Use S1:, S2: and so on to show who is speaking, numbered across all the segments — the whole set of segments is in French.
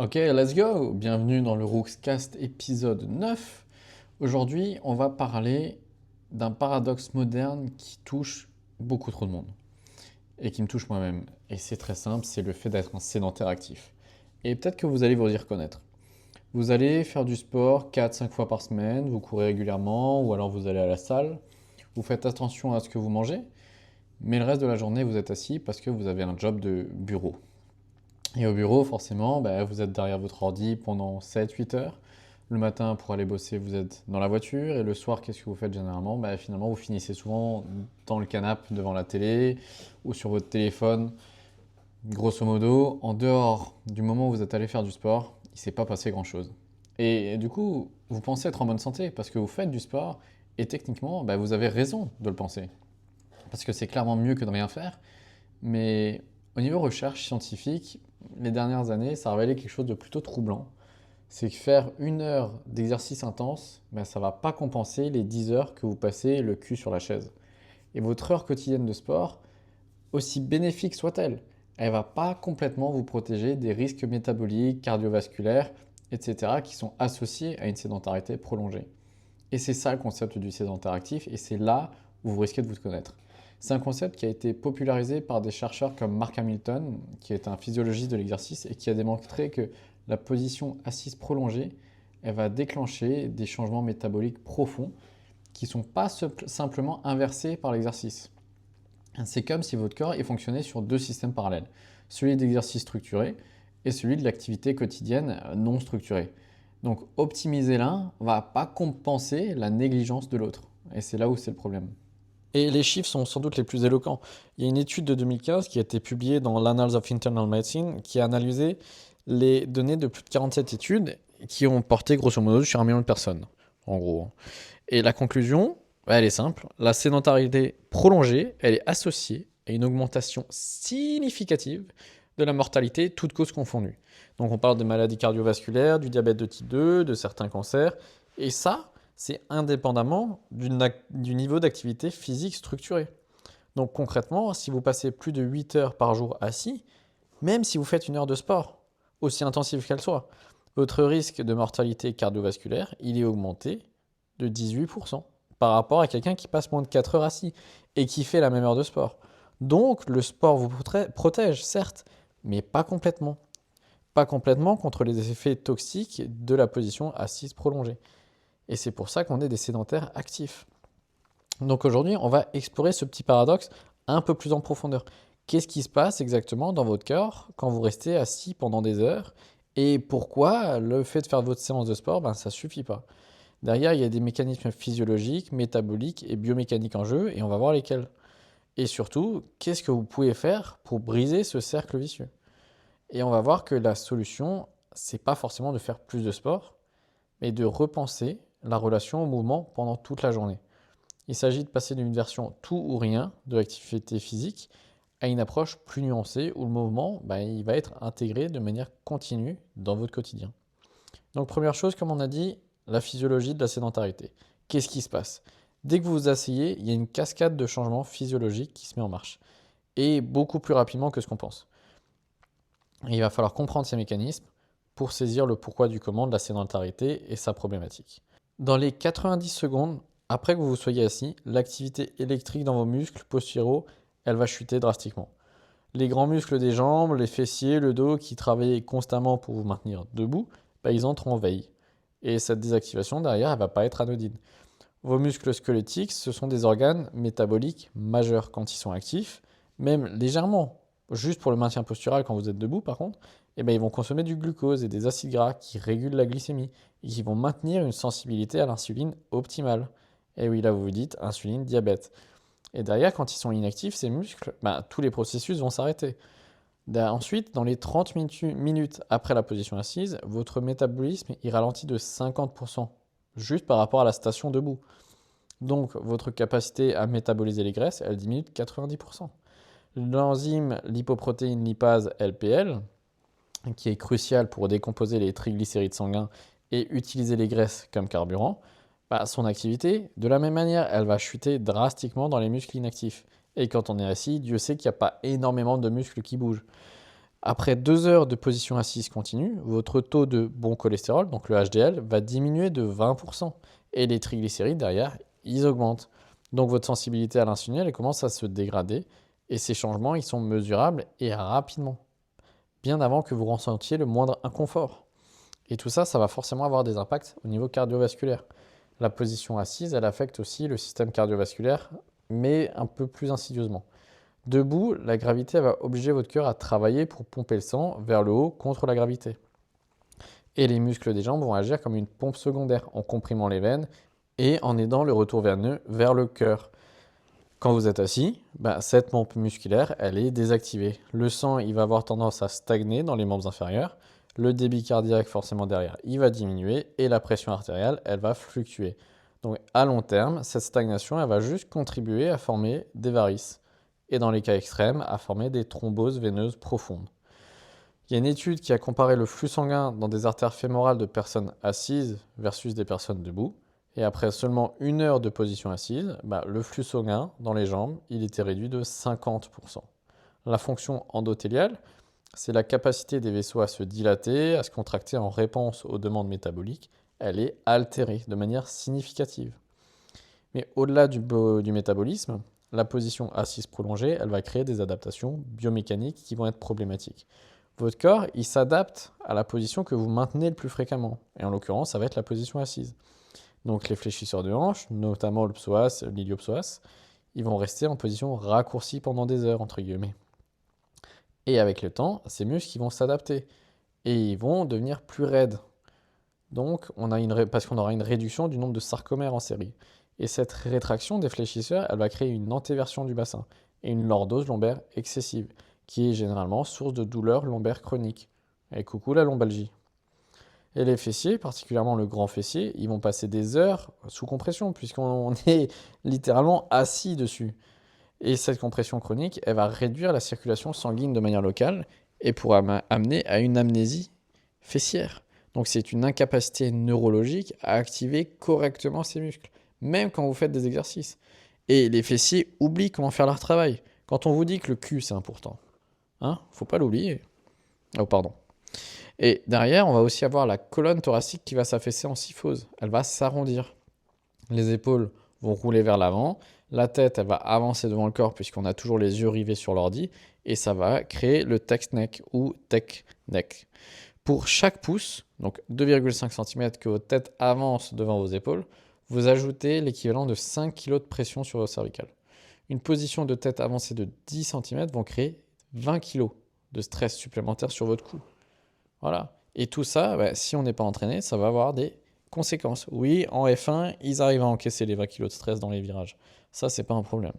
S1: Ok, let's go! Bienvenue dans le Rookscast épisode 9. Aujourd'hui, on va parler d'un paradoxe moderne qui touche beaucoup trop de monde et qui me touche moi-même. Et c'est très simple, c'est le fait d'être un sédentaire actif. Et peut-être que vous allez vous y reconnaître. Vous allez faire du sport 4-5 fois par semaine, vous courez régulièrement ou alors vous allez à la salle. Vous faites attention à ce que vous mangez, mais le reste de la journée, vous êtes assis parce que vous avez un job de bureau. Et au bureau, forcément, bah, vous êtes derrière votre ordi pendant 7-8 heures. Le matin, pour aller bosser, vous êtes dans la voiture. Et le soir, qu'est-ce que vous faites généralement? Bah, finalement, vous finissez souvent dans le canapé devant la télé ou sur votre téléphone. Grosso modo, en dehors du moment où vous êtes allé faire du sport, il ne s'est pas passé grand-chose. Et du coup, vous pensez être en bonne santé parce que vous faites du sport et techniquement, bah, vous avez raison de le penser. Parce que c'est clairement mieux que de rien faire. Mais au niveau recherche scientifique, les dernières années, ça a révélé quelque chose de plutôt troublant. C'est que faire 1 heure d'exercice intense, ben, ça ne va pas compenser les 10 heures que vous passez le cul sur la chaise. Et votre heure quotidienne de sport, aussi bénéfique soit-elle, elle ne va pas complètement vous protéger des risques métaboliques, cardiovasculaires, etc., qui sont associés à une sédentarité prolongée. Et c'est ça le concept du sédentaire actif, et c'est là où vous risquez de vous connaître. C'est un concept qui a été popularisé par des chercheurs comme Mark Hamilton, qui est un physiologiste de l'exercice, et qui a démontré que la position assise prolongée, elle va déclencher des changements métaboliques profonds qui ne sont pas simplement inversés par l'exercice. C'est comme si votre corps fonctionnait sur deux systèmes parallèles, celui d'exercice structuré et celui de l'activité quotidienne non structurée. Donc optimiser l'un ne va pas compenser la négligence de l'autre. Et c'est là où c'est le problème. Et les chiffres sont sans doute les plus éloquents. Il y a une étude de 2015 qui a été publiée dans l'Annals of Internal Medicine qui a analysé les données de plus de 47 études qui ont porté grosso modo sur 1 million de personnes, en gros. Et la conclusion, elle est simple. La sédentarité prolongée, elle est associée à une augmentation significative de la mortalité, toutes causes confondues. Donc on parle des maladies cardiovasculaires, du diabète de type 2, de certains cancers. Et ça, c'est indépendamment du niveau d'activité physique structurée. Donc concrètement, si vous passez plus de 8 heures par jour assis, même si vous faites 1 heure de sport, aussi intensive qu'elle soit, votre risque de mortalité cardiovasculaire, il est augmenté de 18% par rapport à quelqu'un qui passe moins de 4 heures assis et qui fait la même heure de sport. Donc le sport vous protège, certes, mais pas complètement. Pas complètement contre les effets toxiques de la position assise prolongée. Et c'est pour ça qu'on est des sédentaires actifs. Donc aujourd'hui, on va explorer ce petit paradoxe un peu plus en profondeur. Qu'est-ce qui se passe exactement dans votre corps quand vous restez assis pendant des heures et pourquoi le fait de faire votre séance de sport, ça ne suffit pas. Derrière, il y a des mécanismes physiologiques, métaboliques et biomécaniques en jeu et on va voir lesquels. Et surtout, qu'est-ce que vous pouvez faire pour briser ce cercle vicieux. Et on va voir que la solution, c'est pas forcément de faire plus de sport, mais de repenser la relation au mouvement pendant toute la journée. Il s'agit de passer d'une version tout ou rien de l'activité physique à une approche plus nuancée où le mouvement il va être intégré de manière continue dans votre quotidien. Donc première chose, comme on a dit, la physiologie de la sédentarité. Qu'est-ce qui se passe? Dès que vous vous asseyez, il y a une cascade de changements physiologiques qui se met en marche. Et beaucoup plus rapidement que ce qu'on pense. Et il va falloir comprendre ces mécanismes pour saisir le pourquoi du comment de la sédentarité et sa problématique. Dans les 90 secondes, après que vous vous soyez assis, l'activité électrique dans vos muscles posturaux, elle va chuter drastiquement. Les grands muscles des jambes, les fessiers, le dos qui travaillaient constamment pour vous maintenir debout, ils entrent en veille. Et cette désactivation derrière, elle ne va pas être anodine. Vos muscles squelettiques, ce sont des organes métaboliques majeurs quand ils sont actifs, même légèrement. Juste pour le maintien postural quand vous êtes debout par contre, ils vont consommer du glucose et des acides gras qui régulent la glycémie et qui vont maintenir une sensibilité à l'insuline optimale. Et oui, là vous vous dites, insuline, diabète. Et derrière, quand ils sont inactifs, ces muscles, tous les processus vont s'arrêter. Ensuite, dans les 30 minutes après la position assise, votre métabolisme il ralentit de 50%, juste par rapport à la station debout. Donc, votre capacité à métaboliser les graisses, elle diminue de 90%. L'enzyme lipoprotéine lipase LPL, qui est cruciale pour décomposer les triglycérides sanguins et utiliser les graisses comme carburant, son activité, de la même manière, elle va chuter drastiquement dans les muscles inactifs. Et quand on est assis, Dieu sait qu'il n'y a pas énormément de muscles qui bougent. Après 2 heures de position assise continue, votre taux de bon cholestérol, donc le HDL, va diminuer de 20%. Et les triglycérides derrière, ils augmentent. Donc votre sensibilité à l'insuline, elle commence à se dégrader. Et ces changements, ils sont mesurables et rapidement, bien avant que vous ressentiez le moindre inconfort. Et tout ça, ça va forcément avoir des impacts au niveau cardiovasculaire. La position assise, elle affecte aussi le système cardiovasculaire, mais un peu plus insidieusement. Debout, la gravité va obliger votre cœur à travailler pour pomper le sang vers le haut contre la gravité. Et les muscles des jambes vont agir comme une pompe secondaire en comprimant les veines et en aidant le retour veineux vers le cœur. Quand vous êtes assis, cette pompe musculaire, elle est désactivée. Le sang, il va avoir tendance à stagner dans les membres inférieurs. Le débit cardiaque, forcément derrière, il va diminuer et la pression artérielle, elle va fluctuer. Donc à long terme, cette stagnation, elle va juste contribuer à former des varices et dans les cas extrêmes, à former des thromboses veineuses profondes. Il y a une étude qui a comparé le flux sanguin dans des artères fémorales de personnes assises versus des personnes debout. Et après seulement 1 heure de position assise, le flux sanguin dans les jambes, il était réduit de 50%. La fonction endothéliale, c'est la capacité des vaisseaux à se dilater, à se contracter en réponse aux demandes métaboliques. Elle est altérée de manière significative. Mais au-delà du métabolisme, la position assise prolongée, elle va créer des adaptations biomécaniques qui vont être problématiques. Votre corps, il s'adapte à la position que vous maintenez le plus fréquemment. Et en l'occurrence, ça va être la position assise. Donc les fléchisseurs de hanches, notamment le psoas, l'iliopsoas, ils vont rester en position raccourcie pendant des heures, entre guillemets. Et avec le temps, ces muscles ils vont s'adapter. Et ils vont devenir plus raides. Donc, parce qu'on aura une réduction du nombre de sarcomères en série. Et cette rétraction des fléchisseurs, elle va créer une antéversion du bassin et une lordose lombaire excessive, qui est généralement source de douleurs lombaires chroniques. Et coucou la lombalgie. Et les fessiers, particulièrement le grand fessier, ils vont passer des heures sous compression, puisqu'on est littéralement assis dessus. Et cette compression chronique, elle va réduire la circulation sanguine de manière locale et pourra amener à une amnésie fessière. Donc c'est une incapacité neurologique à activer correctement ces muscles, même quand vous faites des exercices. Et les fessiers oublient comment faire leur travail. Quand on vous dit que le cul c'est important, faut pas l'oublier. Oh pardon. Et derrière, on va aussi avoir la colonne thoracique qui va s'affaisser en kyphose. Elle va s'arrondir. Les épaules vont rouler vers l'avant. La tête, elle va avancer devant le corps puisqu'on a toujours les yeux rivés sur l'ordi. Et ça va créer le text neck ou tech neck. Pour chaque pouce, donc 2,5 cm que votre tête avance devant vos épaules, vous ajoutez l'équivalent de 5 kg de pression sur vos cervicales. Une position de tête avancée de 10 cm vont créer 20 kg de stress supplémentaire sur votre cou. Voilà. Et tout ça, si on n'est pas entraîné, ça va avoir des conséquences. Oui, en F1, ils arrivent à encaisser les 20 kg de stress dans les virages. Ça, c'est pas un problème.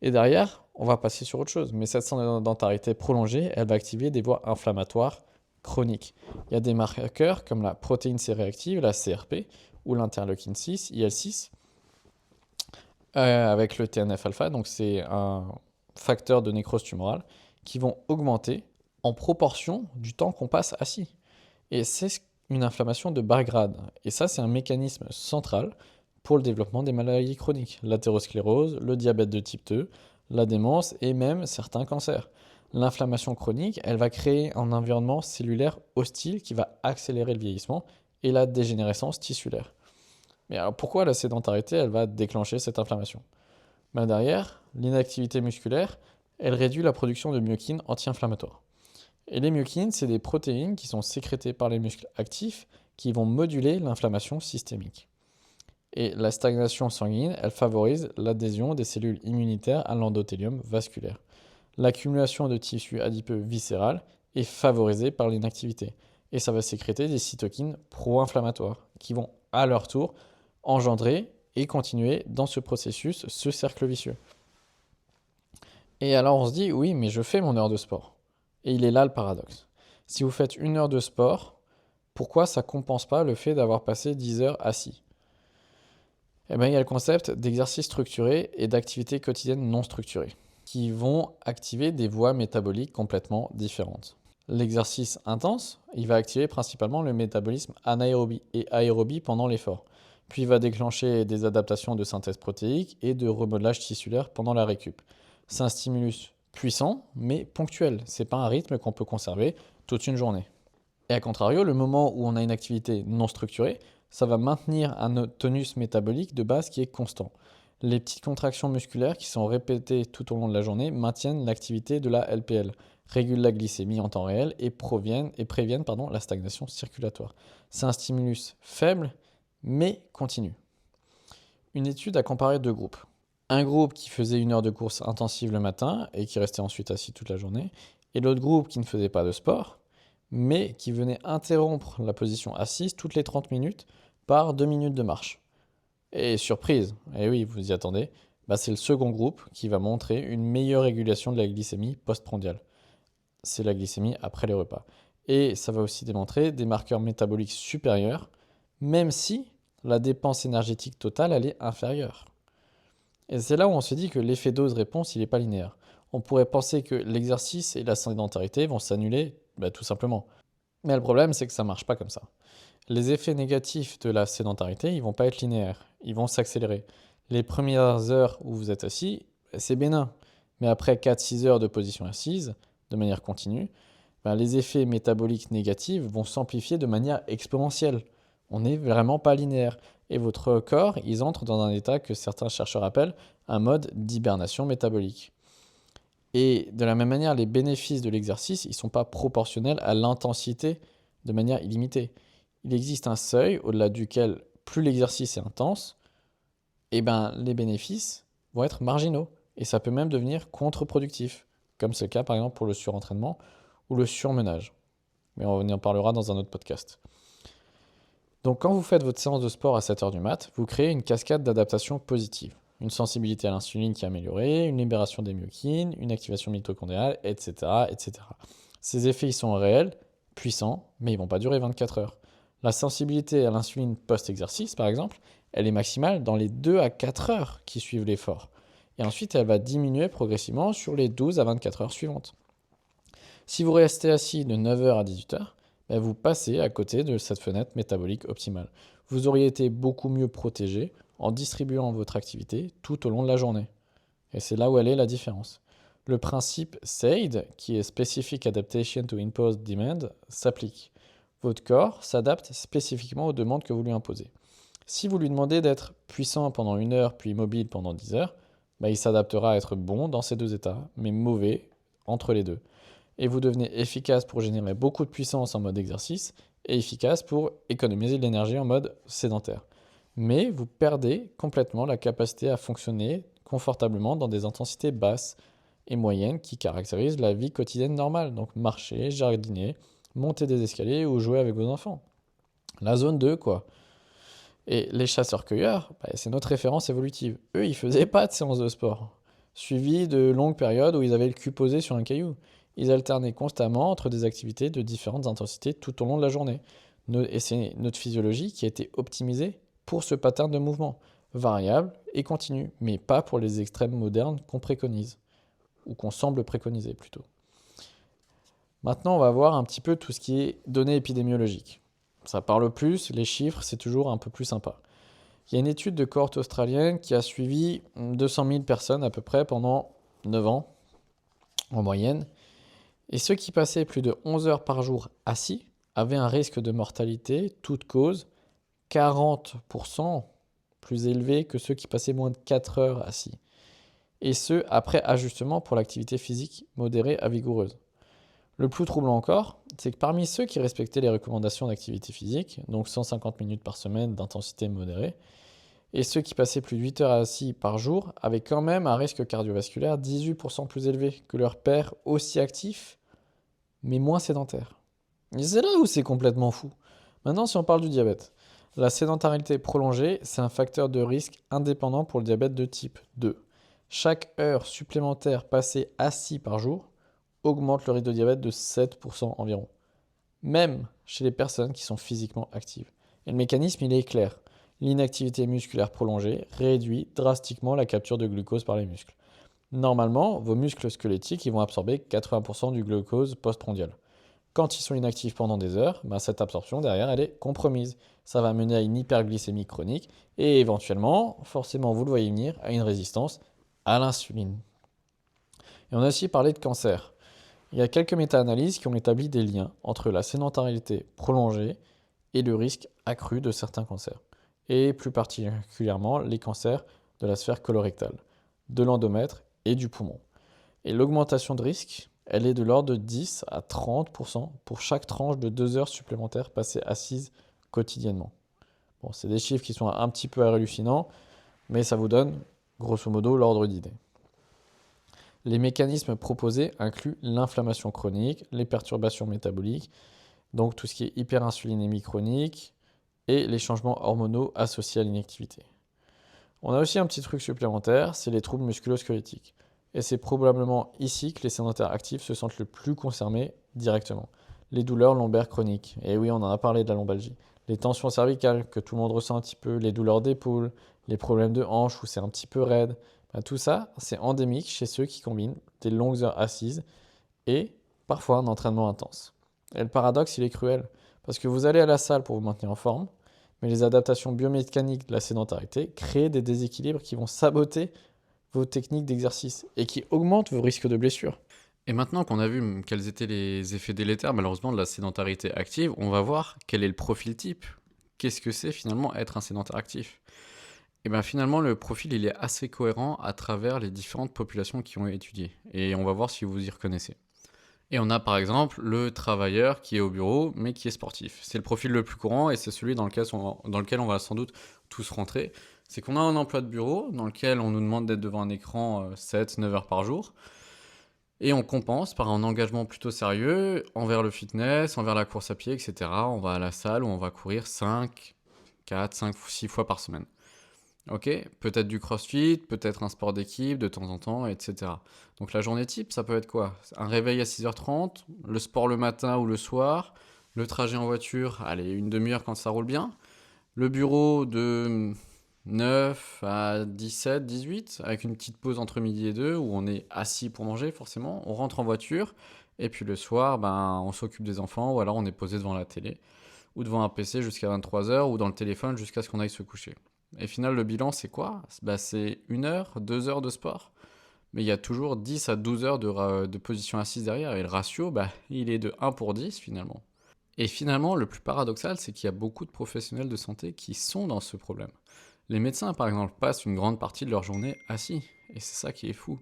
S1: Et derrière, on va passer sur autre chose. Mais cette sédentarité prolongée, elle va activer des voies inflammatoires chroniques. Il y a des marqueurs comme la protéine C-réactive, la CRP, ou l'interleukine 6, IL6, avec le TNF-alpha, donc c'est un facteur de nécrose tumorale, qui vont augmenter en proportion du temps qu'on passe assis. Et c'est une inflammation de bas grade. Et ça, c'est un mécanisme central pour le développement des maladies chroniques, l'athérosclérose, le diabète de type 2, la démence et même certains cancers. L'inflammation chronique, elle va créer un environnement cellulaire hostile qui va accélérer le vieillissement et la dégénérescence tissulaire. Mais alors pourquoi la sédentarité, elle va déclencher cette inflammation ? Derrière, l'inactivité musculaire, elle réduit la production de myokines anti-inflammatoires. Et les myokines, c'est des protéines qui sont sécrétées par les muscles actifs qui vont moduler l'inflammation systémique. Et la stagnation sanguine, elle favorise l'adhésion des cellules immunitaires à l'endothélium vasculaire. L'accumulation de tissu adipeux viscéral est favorisée par l'inactivité. Et ça va sécréter des cytokines pro-inflammatoires qui vont à leur tour engendrer et continuer dans ce processus, ce cercle vicieux. Et alors on se dit, oui, mais je fais mon heure de sport. Et il est là le paradoxe. Si vous faites 1 heure de sport, pourquoi ça ne compense pas le fait d'avoir passé 10 heures assis ? Il y a le concept d'exercice structuré et d'activité quotidienne non structurée, qui vont activer des voies métaboliques complètement différentes. L'exercice intense, il va activer principalement le métabolisme anaérobie et aérobie pendant l'effort. Puis il va déclencher des adaptations de synthèse protéique et de remodelage tissulaire pendant la récup. C'est un stimulus puissant, mais ponctuel. C'est pas un rythme qu'on peut conserver toute une journée. Et à contrario, le moment où on a une activité non structurée, ça va maintenir un tonus métabolique de base qui est constant. Les petites contractions musculaires qui sont répétées tout au long de la journée maintiennent l'activité de la LPL, régulent la glycémie en temps réel et préviennent la stagnation circulatoire. C'est un stimulus faible, mais continu. Une étude a comparé deux groupes. Un groupe qui faisait 1 heure de course intensive le matin et qui restait ensuite assis toute la journée, et l'autre groupe qui ne faisait pas de sport, mais qui venait interrompre la position assise toutes les 30 minutes par 2 minutes de marche. Et surprise, et oui, vous y attendez, c'est le second groupe qui va montrer une meilleure régulation de la glycémie postprandiale. C'est la glycémie après les repas. Et ça va aussi démontrer des marqueurs métaboliques supérieurs, même si la dépense énergétique totale, elle est inférieure. Et c'est là où on se dit que l'effet dose-réponse, il n'est pas linéaire. On pourrait penser que l'exercice et la sédentarité vont s'annuler, tout simplement. Mais le problème, c'est que ça ne marche pas comme ça. Les effets négatifs de la sédentarité, ils vont pas être linéaires, ils vont s'accélérer. Les premières heures où vous êtes assis, c'est bénin. Mais après 4-6 heures de position assise, de manière continue, les effets métaboliques négatifs vont s'amplifier de manière exponentielle. On n'est vraiment pas linéaire. Et votre corps, ils entrent dans un état que certains chercheurs appellent un mode d'hibernation métabolique. Et de la même manière, les bénéfices de l'exercice, ils ne sont pas proportionnels à l'intensité de manière illimitée. Il existe un seuil au-delà duquel plus l'exercice est intense, les bénéfices vont être marginaux. Et ça peut même devenir contre-productif, comme c'est le cas par exemple pour le surentraînement ou le surmenage. Mais on en parlera dans un autre podcast. Donc quand vous faites votre séance de sport à 7h du mat, vous créez une cascade d'adaptation positive. Une sensibilité à l'insuline qui est améliorée, une libération des myokines, une activation mitochondriale, etc., etc. Ces effets, ils sont réels, puissants, mais ils ne vont pas durer 24 heures. La sensibilité à l'insuline post-exercice, par exemple, elle est maximale dans les 2 à 4 heures qui suivent l'effort. Et ensuite, elle va diminuer progressivement sur les 12 à 24 heures suivantes. Si vous restez assis de 9h à 18h, vous passez à côté de cette fenêtre métabolique optimale. Vous auriez été beaucoup mieux protégé en distribuant votre activité tout au long de la journée. Et c'est là où elle est la différence. Le principe SAID, qui est Specific Adaptation to Imposed Demand, s'applique. Votre corps s'adapte spécifiquement aux demandes que vous lui imposez. Si vous lui demandez d'être puissant pendant 1 heure puis immobile pendant 10 heures, il s'adaptera à être bon dans ces deux états, mais mauvais entre les deux. Et vous devenez efficace pour générer beaucoup de puissance en mode exercice et efficace pour économiser de l'énergie en mode sédentaire. Mais vous perdez complètement la capacité à fonctionner confortablement dans des intensités basses et moyennes qui caractérisent la vie quotidienne normale. Donc marcher, jardiner, monter des escaliers ou jouer avec vos enfants. La zone 2, quoi. Et les chasseurs-cueilleurs, c'est notre référence évolutive. Eux, ils faisaient pas de séance de sport, suivi de longues périodes où ils avaient le cul posé sur un caillou. Ils alternaient constamment entre des activités de différentes intensités tout au long de la journée. Et c'est notre physiologie qui a été optimisée pour ce pattern de mouvement, variable et continu, mais pas pour les extrêmes modernes qu'on préconise, ou qu'on semble préconiser plutôt. Maintenant, on va voir un petit peu tout ce qui est données épidémiologiques. Ça parle plus, les chiffres, c'est toujours un peu plus sympa. Il y a une étude de cohorte australienne qui a suivi 200 000 personnes à peu près pendant 9 ans, en moyenne. Et ceux qui passaient plus de 11 heures par jour assis avaient un risque de mortalité, toute cause, 40% plus élevé que ceux qui passaient moins de 4 heures assis. Et ce, après ajustement pour l'activité physique modérée à vigoureuse. Le plus troublant encore, c'est que parmi ceux qui respectaient les recommandations d'activité physique, donc 150 minutes par semaine d'intensité modérée, et ceux qui passaient plus de 8 heures assis par jour avaient quand même un risque cardiovasculaire 18% plus élevé que leurs pairs aussi actifs, mais moins sédentaires. Et c'est là où c'est complètement fou. Maintenant, si on parle du diabète, la sédentarité prolongée, c'est un facteur de risque indépendant pour le diabète de type 2. Chaque heure supplémentaire passée assis par jour augmente le risque de diabète de 7% environ, même chez les personnes qui sont physiquement actives. Et le mécanisme, il est clair. L'inactivité musculaire prolongée réduit drastiquement la capture de glucose par les muscles. Normalement, vos muscles squelettiques ils vont absorber 80% du glucose postprandial. Quand ils sont inactifs pendant des heures, cette absorption derrière, elle est compromise. Ça va mener à une hyperglycémie chronique et éventuellement, forcément vous le voyez venir, à une résistance à l'insuline. Et on a aussi parlé de cancer. Il y a quelques méta-analyses qui ont établi des liens entre la sédentarité prolongée et le risque accru de certains cancers, et plus particulièrement les cancers de la sphère colorectale, de l'endomètre et du poumon. Et l'augmentation de risque, elle est de l'ordre de 10 à 30% pour chaque tranche de 2 heures supplémentaires passées assises quotidiennement. Bon, c'est des chiffres qui sont un petit peu hallucinants, mais ça vous donne, grosso modo, l'ordre d'idée. Les mécanismes proposés incluent l'inflammation chronique, les perturbations métaboliques, donc tout ce qui est hyperinsulinémie chronique et les changements hormonaux associés à l'inactivité. On a aussi un petit truc supplémentaire, c'est les troubles musculo-squelettiques. Et c'est probablement ici que les sédentaires actifs se sentent le plus concernés directement. Les douleurs lombaires chroniques, et oui, on en a parlé de la lombalgie. Les tensions cervicales que tout le monde ressent un petit peu, les douleurs d'épaule, les problèmes de hanche où c'est un petit peu raide. Tout ça, c'est endémique chez ceux qui combinent des longues heures assises et parfois un entraînement intense. Et le paradoxe, il est cruel, parce que vous allez à la salle pour vous maintenir en forme, mais les adaptations biomécaniques de la sédentarité créent des déséquilibres qui vont saboter vos techniques d'exercice et qui augmentent vos risques de blessures.
S2: Et maintenant qu'on a vu quels étaient les effets délétères malheureusement de la sédentarité active, on va voir quel est le profil type. Qu'est-ce que c'est finalement être un sédentaire actif? Et bien finalement le profil il est assez cohérent à travers les différentes populations qui ont étudié. Et on va voir si vous y reconnaissez. Et on a par exemple le travailleur qui est au bureau mais qui est sportif. C'est le profil le plus courant et c'est celui dans lequel on va sans doute tous rentrer. C'est qu'on a un emploi de bureau dans lequel on nous demande d'être devant un écran 7-9 heures par jour. Et on compense par un engagement plutôt sérieux envers le fitness, envers la course à pied, etc. On va à la salle où on va courir 5, 4, 5, 6 fois par semaine. Ok, peut-être du crossfit, peut-être un sport d'équipe de temps en temps, etc. Donc la journée type, ça peut être quoi? Un réveil à 6h30, le sport le matin ou le soir, le trajet en voiture, allez, une demi-heure quand ça roule bien, le bureau de 9 à 17, 18, avec une petite pause entre midi et 2 où on est assis pour manger forcément, on rentre en voiture, et puis le soir, on s'occupe des enfants, ou alors on est posé devant la télé, ou devant un PC jusqu'à 23h, ou dans le téléphone jusqu'à ce qu'on aille se coucher. Et final, le bilan, c'est quoi? C'est 1 heure, 2 heures de sport, mais il y a toujours 10 à 12 heures de position assise derrière, et le ratio, il est de 1 pour 10 finalement. Et finalement, le plus paradoxal, c'est qu'il y a beaucoup de professionnels de santé qui sont dans ce problème. Les médecins, par exemple, passent une grande partie de leur journée assis, et c'est ça qui est fou.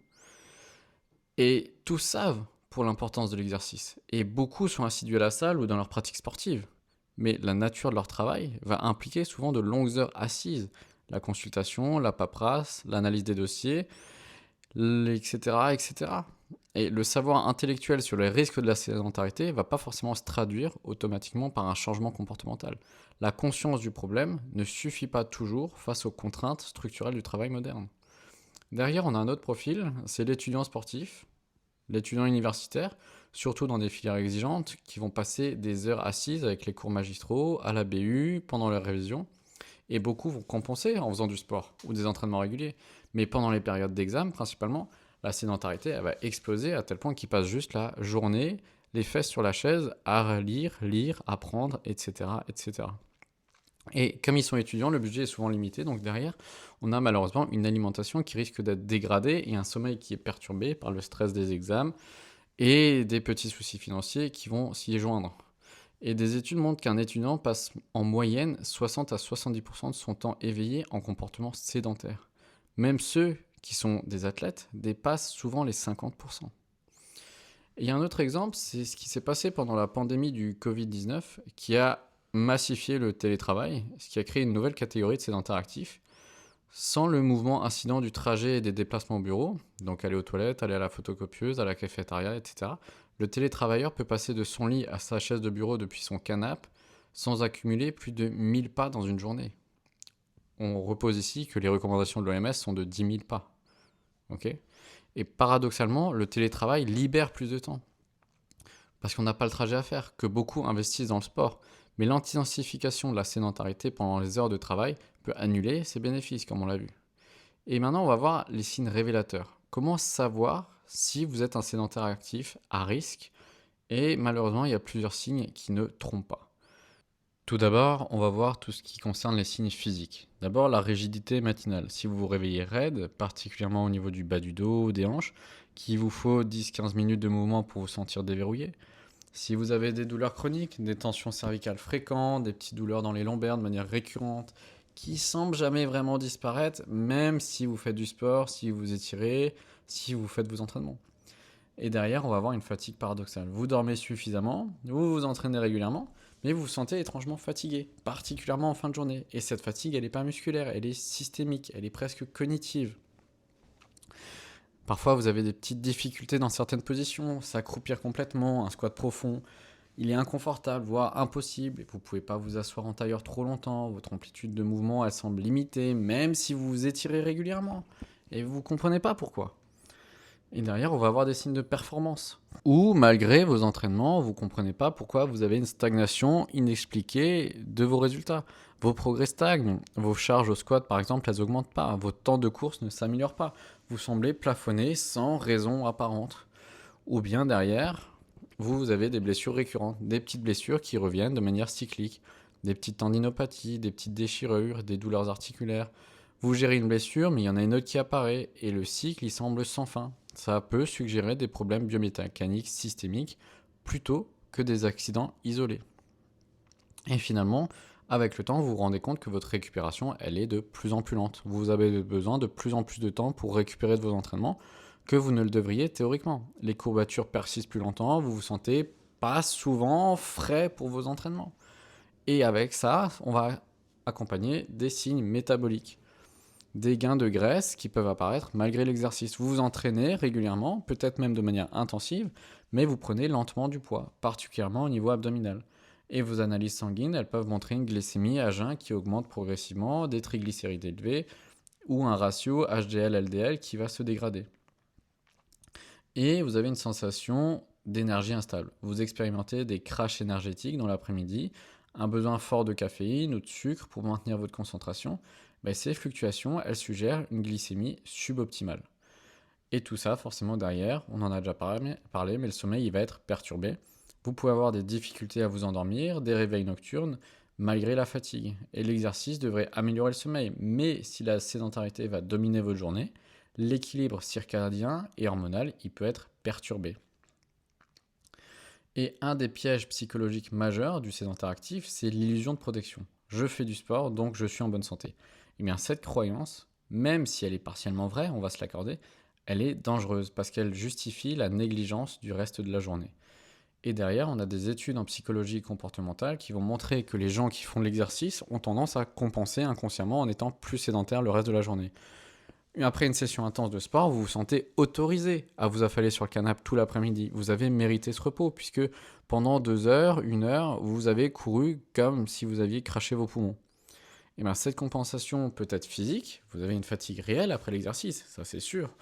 S2: Et tous savent pour l'importance de l'exercice, et beaucoup sont assidus à la salle ou dans leur pratique sportive. Mais la nature de leur travail va impliquer souvent de longues heures assises. La consultation, la paperasse, l'analyse des dossiers, etc., etc. Et le savoir intellectuel sur les risques de la sédentarité ne va pas forcément se traduire automatiquement par un changement comportemental. La conscience du problème ne suffit pas toujours face aux contraintes structurelles du travail moderne. Derrière, on a un autre profil, c'est l'étudiant sportif, l'étudiant universitaire, surtout dans des filières exigeantes, qui vont passer des heures assises avec les cours magistraux, à la BU, pendant leur révision. Et beaucoup vont compenser en faisant du sport ou des entraînements réguliers. Mais pendant les périodes d'examen, principalement, la sédentarité elle va exploser à tel point qu'ils passent juste la journée, les fesses sur la chaise, à lire, apprendre, etc., etc. Et comme ils sont étudiants, le budget est souvent limité, donc derrière, on a malheureusement une alimentation qui risque d'être dégradée et un sommeil qui est perturbé par le stress des examens et des petits soucis financiers qui vont s'y joindre. Et des études montrent qu'un étudiant passe en moyenne 60 à 70% de son temps éveillé en comportement sédentaire. Même ceux qui sont des athlètes dépassent souvent les 50%. Et il y a un autre exemple, c'est ce qui s'est passé pendant la pandémie du Covid-19 qui a massifié le télétravail, ce qui a créé une nouvelle catégorie de sédentaires actifs. Sans le mouvement incident du trajet et des déplacements au bureau, donc aller aux toilettes, aller à la photocopieuse, à la cafétéria, etc., le télétravailleur peut passer de son lit à sa chaise de bureau depuis son canapé sans accumuler plus de 1000 pas dans une journée. On repose ici que les recommandations de l'OMS sont de 10 000 pas. Okay, et paradoxalement, le télétravail libère plus de temps. Parce qu'on n'a pas le trajet à faire, que beaucoup investissent dans le sport. Mais l'intensification de la sédentarité pendant les heures de travail peut annuler ses bénéfices, comme on l'a vu. Et maintenant, on va voir les signes révélateurs. Comment savoir si vous êtes un sédentaire actif à risque? Et malheureusement, il y a plusieurs signes qui ne trompent pas. Tout d'abord, on va voir tout ce qui concerne les signes physiques. D'abord, la rigidité matinale. Si vous vous réveillez raide, particulièrement au niveau du bas du dos, des hanches, qu'il vous faut 10-15 minutes de mouvement pour vous sentir déverrouillé. Si vous avez des douleurs chroniques, des tensions cervicales fréquentes, des petites douleurs dans les lombaires de manière récurrente, qui semblent jamais vraiment disparaître, même si vous faites du sport, si vous étirez, si vous faites vos entraînements. Et derrière, on va avoir une fatigue paradoxale. Vous dormez suffisamment, vous vous entraînez régulièrement, mais vous vous sentez étrangement fatigué, particulièrement en fin de journée. Et cette fatigue, elle n'est pas musculaire, elle est systémique, elle est presque cognitive. Parfois, vous avez des petites difficultés dans certaines positions, s'accroupir complètement, un squat profond. Il est inconfortable, voire impossible, et vous ne pouvez pas vous asseoir en tailleur trop longtemps, votre amplitude de mouvement, elle semble limitée, même si vous vous étirez régulièrement. Et vous ne comprenez pas pourquoi. Et derrière, on va avoir des signes de performance. Ou, malgré vos entraînements, vous ne comprenez pas pourquoi vous avez une stagnation inexpliquée de vos résultats. Vos progrès stagnent, vos charges au squat, par exemple, elles n'augmentent pas, vos temps de course ne s'améliorent pas. Vous semblez plafonner sans raison apparente. Ou bien derrière, vous avez des blessures récurrentes, des petites blessures qui reviennent de manière cyclique, des petites tendinopathies, des petites déchirures, des douleurs articulaires. Vous gérez une blessure, mais il y en a une autre qui apparaît, et le cycle, il semble sans fin. Ça peut suggérer des problèmes biomécaniques systémiques plutôt que des accidents isolés. Et finalement, avec le temps, vous vous rendez compte que votre récupération, elle est de plus en plus lente. Vous avez besoin de plus en plus de temps pour récupérer de vos entraînements que vous ne le devriez théoriquement. Les courbatures persistent plus longtemps, vous vous sentez pas souvent frais pour vos entraînements. Et avec ça, on va accompagner des signes métaboliques. Des gains de graisse qui peuvent apparaître malgré l'exercice. Vous vous entraînez régulièrement, peut-être même de manière intensive, mais vous prenez lentement du poids, particulièrement au niveau abdominal. Et vos analyses sanguines, elles peuvent montrer une glycémie à jeun qui augmente progressivement, des triglycérides élevés ou un ratio HDL-LDL qui va se dégrader. Et vous avez une sensation d'énergie instable. Vous expérimentez des crashs énergétiques dans l'après-midi, un besoin fort de caféine ou de sucre pour maintenir votre concentration. Ces fluctuations, elles suggèrent une glycémie suboptimale. Et tout ça, forcément, derrière, on en a déjà parlé, mais le sommeil, il va être perturbé. Vous pouvez avoir des difficultés à vous endormir, des réveils nocturnes, malgré la fatigue. Et l'exercice devrait améliorer le sommeil. Mais si la sédentarité va dominer votre journée, l'équilibre circadien et hormonal, il peut être perturbé. Et un des pièges psychologiques majeurs du sédentaire actif, c'est l'illusion de protection. Je fais du sport, donc je suis en bonne santé. Eh bien, cette croyance, même si elle est partiellement vraie, on va se l'accorder, elle est dangereuse parce qu'elle justifie la négligence du reste de la journée. Et derrière, on a des études en psychologie comportementale qui vont montrer que les gens qui font de l'exercice ont tendance à compenser inconsciemment en étant plus sédentaires le reste de la journée. Après une session intense de sport, vous vous sentez autorisé à vous affaler sur le canapé tout l'après-midi. Vous avez mérité ce repos puisque pendant 2 heures, 1 heure, vous avez couru comme si vous aviez craché vos poumons. Et bien, cette compensation peut être physique, vous avez une fatigue réelle après l'exercice, ça c'est sûr,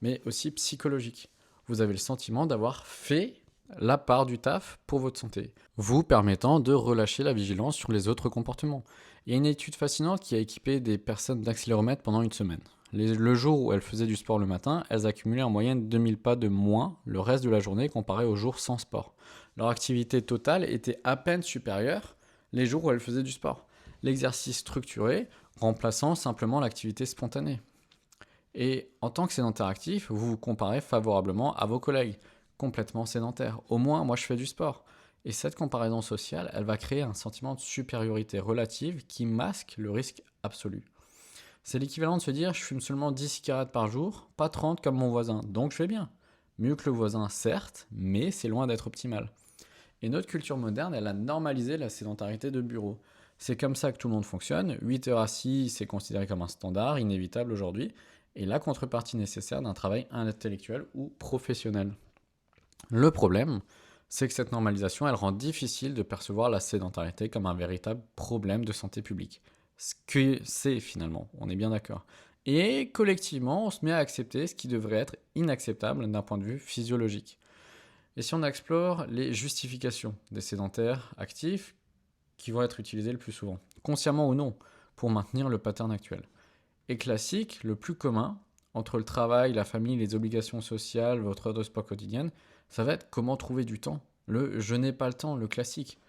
S2: mais aussi psychologique. Vous avez le sentiment d'avoir fait la part du taf pour votre santé, vous permettant de relâcher la vigilance sur les autres comportements. Il y a une étude fascinante qui a équipé des personnes d'accéléromètre pendant une semaine. Le jour où elles faisaient du sport le matin, elles accumulaient en moyenne 2000 pas de moins le reste de la journée comparé aux jours sans sport. Leur activité totale était à peine supérieure les jours où elles faisaient du sport. L'exercice structuré remplaçant simplement l'activité spontanée. Et en tant que sédentaire actif, vous vous comparez favorablement à vos collègues, complètement sédentaires. Au moins, moi je fais du sport. Et cette comparaison sociale, elle va créer un sentiment de supériorité relative qui masque le risque absolu. C'est l'équivalent de se dire je fume seulement 10 cigarettes par jour, pas 30 comme mon voisin, donc je fais bien. Mieux que le voisin, certes, mais c'est loin d'être optimal. Et notre culture moderne, elle a normalisé la sédentarité de bureau. C'est comme ça que tout le monde fonctionne. 8 heures assis, c'est considéré comme un standard inévitable aujourd'hui, et la contrepartie nécessaire d'un travail intellectuel ou professionnel. Le problème, c'est que cette normalisation, elle rend difficile de percevoir la sédentarité comme un véritable problème de santé publique. Ce que c'est finalement, on est bien d'accord. Et collectivement, on se met à accepter ce qui devrait être inacceptable d'un point de vue physiologique. Et si on explore les justifications des sédentaires actifs qui vont être utilisées le plus souvent, consciemment ou non, pour maintenir le pattern actuel. Et classique, le plus commun, entre le travail, la famille, les obligations sociales, votre heure de sport quotidienne, ça va être comment trouver du temps. Le « je n'ai pas le temps », le classique.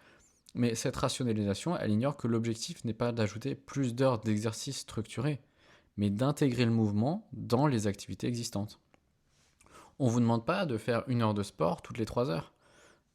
S2: Mais cette rationalisation, elle ignore que l'objectif n'est pas d'ajouter plus d'heures d'exercice structuré, mais d'intégrer le mouvement dans les activités existantes. On ne vous demande pas de faire 1 heure de sport toutes les 3 heures,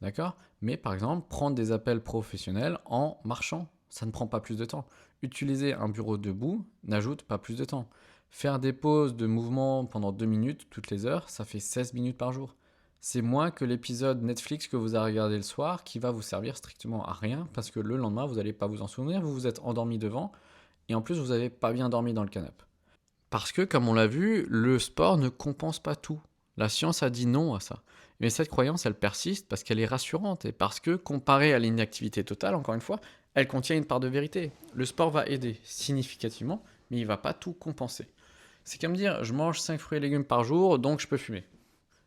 S2: d'accord? Mais par exemple, prendre des appels professionnels en marchant, ça ne prend pas plus de temps. Utiliser un bureau debout n'ajoute pas plus de temps. Faire des pauses de mouvement pendant 2 minutes toutes les heures, ça fait 16 minutes par jour. C'est moins que l'épisode Netflix que vous avez regardé le soir qui va vous servir strictement à rien parce que le lendemain, vous n'allez pas vous en souvenir, vous vous êtes endormi devant et en plus, vous n'avez pas bien dormi dans le canapé. Parce que, comme on l'a vu, le sport ne compense pas tout. La science a dit non à ça. Mais cette croyance, elle persiste parce qu'elle est rassurante et parce que, comparée à l'inactivité totale, encore une fois, elle contient une part de vérité. Le sport va aider significativement, mais il ne va pas tout compenser. C'est comme dire, je mange 5 fruits et légumes par jour, donc je peux fumer.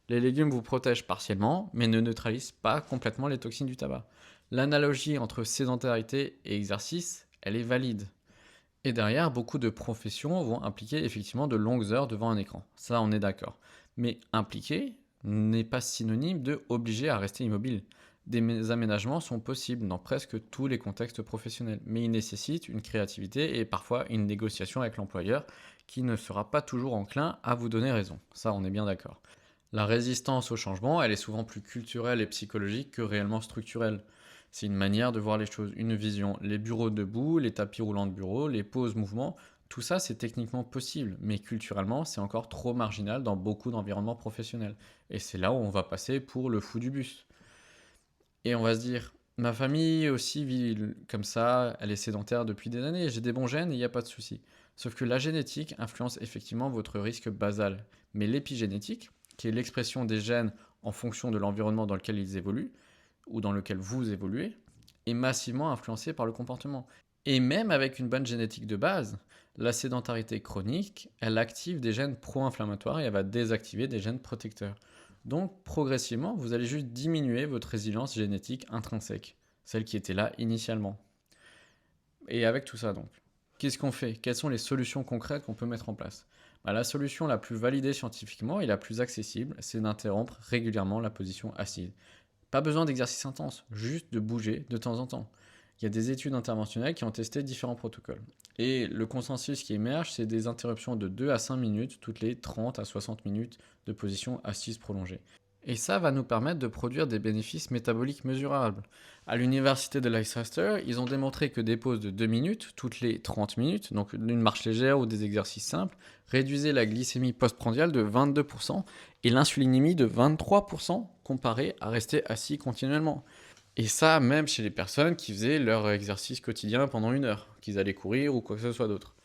S2: Les légumes vous protègent partiellement, mais ne neutralisent pas complètement les toxines du tabac. L'analogie entre sédentarité et exercice, elle est valide. Et derrière, beaucoup de professions vont impliquer effectivement de longues heures devant un écran. Ça, on est d'accord. Mais impliquer n'est pas synonyme de obliger à rester immobile. Des aménagements sont possibles dans presque tous les contextes professionnels, mais ils nécessitent une créativité et parfois une négociation avec l'employeur qui ne sera pas toujours enclin à vous donner raison. Ça, on est bien d'accord. La résistance au changement, elle est souvent plus culturelle et psychologique que réellement structurelle. C'est une manière de voir les choses, une vision. Les bureaux debout, les tapis roulants de bureau, les pauses mouvements, tout ça c'est techniquement possible, mais culturellement c'est encore trop marginal dans beaucoup d'environnements professionnels. Et c'est là où on va passer pour le fou du bus. Et on va se dire, ma famille aussi vit comme ça, elle est sédentaire depuis des années, j'ai des bons gènes et il n'y a pas de souci. Sauf que la génétique influence effectivement votre risque basal. Mais l'épigénétique, qui est l'expression des gènes en fonction de l'environnement dans lequel ils évoluent, ou dans lequel vous évoluez, est massivement influencée par le comportement. Et même avec une bonne génétique de base, la sédentarité chronique, elle active des gènes pro-inflammatoires et elle va désactiver des gènes protecteurs. Donc progressivement, vous allez juste diminuer votre résilience génétique intrinsèque, celle qui était là initialement. Et avec tout ça donc, qu'est-ce qu'on fait? Quelles sont les solutions concrètes qu'on peut mettre en place? La solution la plus validée scientifiquement et la plus accessible, c'est d'interrompre régulièrement la position assise. Pas besoin d'exercice intense, juste de bouger de temps en temps. Il y a des études interventionnelles qui ont testé différents protocoles. Et le consensus qui émerge, c'est des interruptions de 2 à 5 minutes toutes les 30 à 60 minutes de position assise prolongée. Et ça va nous permettre de produire des bénéfices métaboliques mesurables. À l'université de Leicester, ils ont démontré que des pauses de 2 minutes toutes les 30 minutes, donc une marche légère ou des exercices simples, réduisaient la glycémie postprandiale de 22% et l'insulinémie de 23% comparé à rester assis continuellement. Et ça, même chez les personnes qui faisaient leur exercice quotidien pendant 1 heure, qu'ils allaient courir ou quoi que ce soit d'autre.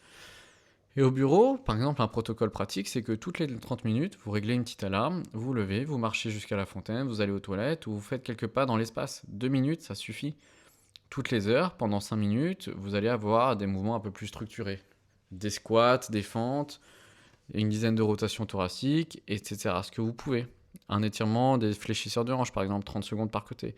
S2: Et au bureau, par exemple, un protocole pratique, c'est que toutes les 30 minutes, vous réglez une petite alarme, vous levez, vous marchez jusqu'à la fontaine, vous allez aux toilettes ou vous faites quelques pas dans l'espace. 2 minutes, ça suffit. Toutes les heures, pendant 5 minutes, vous allez avoir des mouvements un peu plus structurés. Des squats, des fentes, une dizaine de rotations thoraciques, etc. Ce que vous pouvez. Un étirement des fléchisseurs de hanche, par exemple, 30 secondes par côté.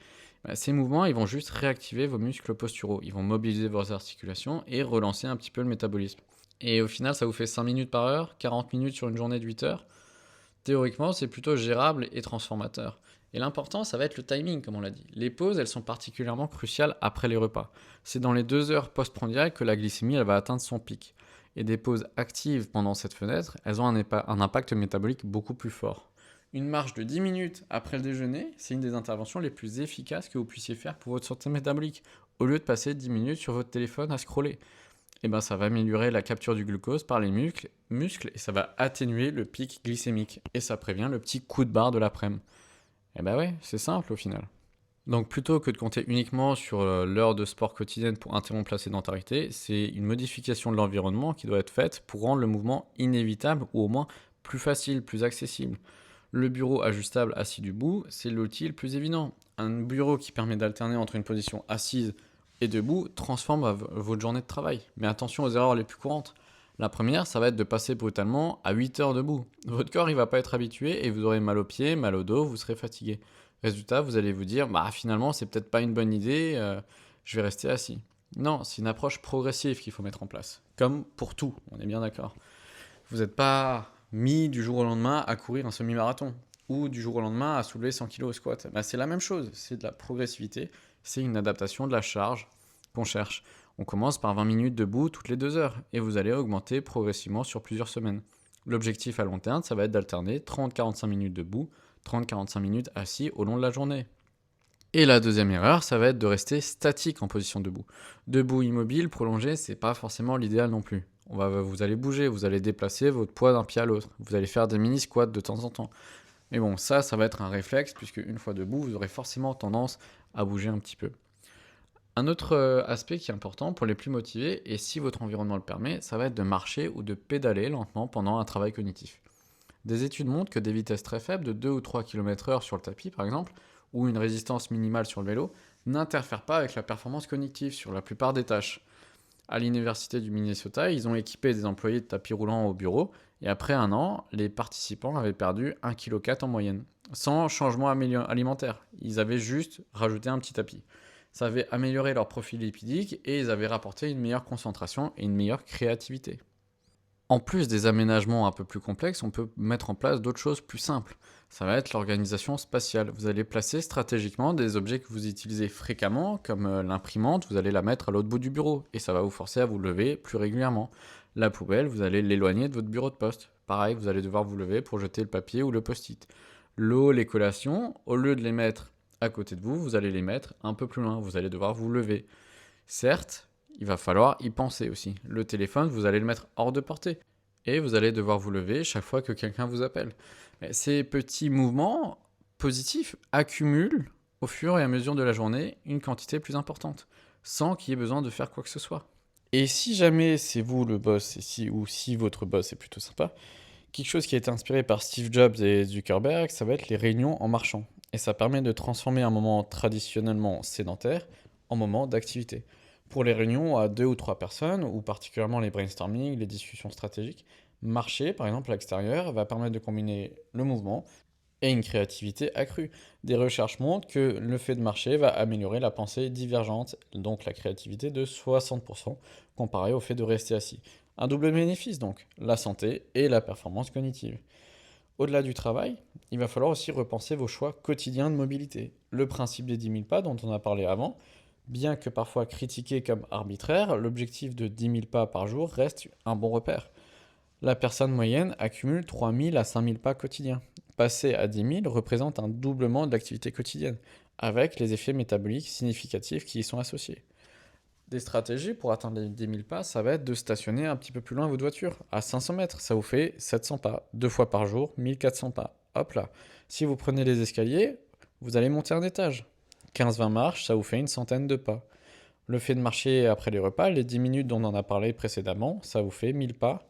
S2: Ces mouvements, ils vont juste réactiver vos muscles posturaux. Ils vont mobiliser vos articulations et relancer un petit peu le métabolisme. Et au final, ça vous fait 5 minutes par heure, 40 minutes sur une journée de 8 heures. Théoriquement, c'est plutôt gérable et transformateur. Et l'important, ça va être le timing, comme on l'a dit. Les pauses, elles sont particulièrement cruciales après les repas. C'est dans les 2 heures postprandiales que la glycémie elle va atteindre son pic. Et des pauses actives pendant cette fenêtre, elles ont un impact métabolique beaucoup plus fort. Une marche de 10 minutes après le déjeuner, c'est une des interventions les plus efficaces que vous puissiez faire pour votre santé métabolique, au lieu de passer 10 minutes sur votre téléphone à scroller. Et ben ça va améliorer la capture du glucose par les muscles et ça va atténuer le pic glycémique. Et ça prévient le petit coup de barre de l'après-midi. Et ben ouais, c'est simple au final. Donc plutôt que de compter uniquement sur l'heure de sport quotidienne pour interrompre la sédentarité, c'est une modification de l'environnement qui doit être faite pour rendre le mouvement inévitable ou au moins plus facile, plus accessible. Le bureau ajustable assis debout, c'est l'outil le plus évident. Un bureau qui permet d'alterner entre une position assise et debout transforme votre journée de travail. Mais attention aux erreurs les plus courantes. La première, ça va être de passer brutalement à 8 heures debout. Votre corps, il va pas être habitué et vous aurez mal aux pieds, mal au dos, vous serez fatigué. Résultat, vous allez vous dire, finalement, c'est peut-être pas une bonne idée, je vais rester assis. Non, c'est une approche progressive qu'il faut mettre en place. Comme pour tout, on est bien d'accord. Vous n'êtes pas mis du jour au lendemain à courir un semi-marathon ou du jour au lendemain à soulever 100 kg au squat. C'est la même chose, c'est de la progressivité C'est une adaptation de la charge qu'on cherche. On commence par 20 minutes debout toutes les 2 heures et vous allez augmenter progressivement sur plusieurs semaines. L'objectif à long terme, ça va être d'alterner 30-45 minutes debout, 30-45 minutes assis au long de la journée. Et la deuxième erreur, ça va être de rester statique en position debout. Debout immobile, prolongé, c'est pas forcément l'idéal non plus. Vous allez bouger, vous allez déplacer votre poids d'un pied à l'autre. Vous allez faire des mini squats de temps en temps. Mais bon, ça va être un réflexe, puisque une fois debout, vous aurez forcément tendance à bouger un petit peu. Un autre aspect qui est important pour les plus motivés, et si votre environnement le permet, ça va être de marcher ou de pédaler lentement pendant un travail cognitif. Des études montrent que des vitesses très faibles, de 2 ou 3 km/h sur le tapis par exemple, ou une résistance minimale sur le vélo, n'interfèrent pas avec la performance cognitive sur la plupart des tâches. À l'université du Minnesota, ils ont équipé des employés de tapis roulants au bureau, et après un an, les participants avaient perdu 1,4 kg en moyenne, sans changement alimentaire. Ils avaient juste rajouté un petit tapis. Ça avait amélioré leur profil lipidique et ils avaient rapporté une meilleure concentration et une meilleure créativité. En plus des aménagements un peu plus complexes, on peut mettre en place d'autres choses plus simples. Ça va être l'organisation spatiale. Vous allez placer stratégiquement des objets que vous utilisez fréquemment, comme l'imprimante, vous allez la mettre à l'autre bout du bureau et ça va vous forcer à vous lever plus régulièrement. La poubelle, vous allez l'éloigner de votre bureau de poste. Pareil, vous allez devoir vous lever pour jeter le papier ou le post-it. L'eau, les collations, au lieu de les mettre à côté de vous, vous allez les mettre un peu plus loin. Vous allez devoir vous lever. Certes, il va falloir y penser aussi. Le téléphone, vous allez le mettre hors de portée. Et vous allez devoir vous lever chaque fois que quelqu'un vous appelle. Mais ces petits mouvements positifs accumulent au fur et à mesure de la journée une quantité plus importante, sans qu'il y ait besoin de faire quoi que ce soit. Et si jamais c'est vous le boss, ou si votre boss est plutôt sympa, quelque chose qui a été inspiré par Steve Jobs et Zuckerberg, ça va être les réunions en marchant. Et ça permet de transformer un moment traditionnellement sédentaire en moment d'activité. Pour les réunions à 2 ou 3 personnes, ou particulièrement les brainstorming, les discussions stratégiques, marcher, par exemple, à l'extérieur, va permettre de combiner le mouvement et une créativité accrue. Des recherches montrent que le fait de marcher va améliorer la pensée divergente, donc la créativité de 60%, comparé au fait de rester assis. Un double bénéfice donc, la santé et la performance cognitive. Au-delà du travail, il va falloir aussi repenser vos choix quotidiens de mobilité. Le principe des 10 000 pas dont on a parlé avant, bien que parfois critiqué comme arbitraire, l'objectif de 10 000 pas par jour reste un bon repère. La personne moyenne accumule 3 000 à 5 000 pas quotidiens. Passer à 10 000 représente un doublement de l'activité quotidienne, avec les effets métaboliques significatifs qui y sont associés. Des stratégies pour atteindre les 10 000 pas, ça va être de stationner un petit peu plus loin votre voiture, à 500 mètres, ça vous fait 700 pas, 2 fois par jour, 1400 pas. Hop là. Si vous prenez les escaliers, vous allez monter un étage. 15-20 marches, ça vous fait une centaine de pas. Le fait de marcher après les repas, les 10 minutes dont on en a parlé précédemment, ça vous fait 1000 pas.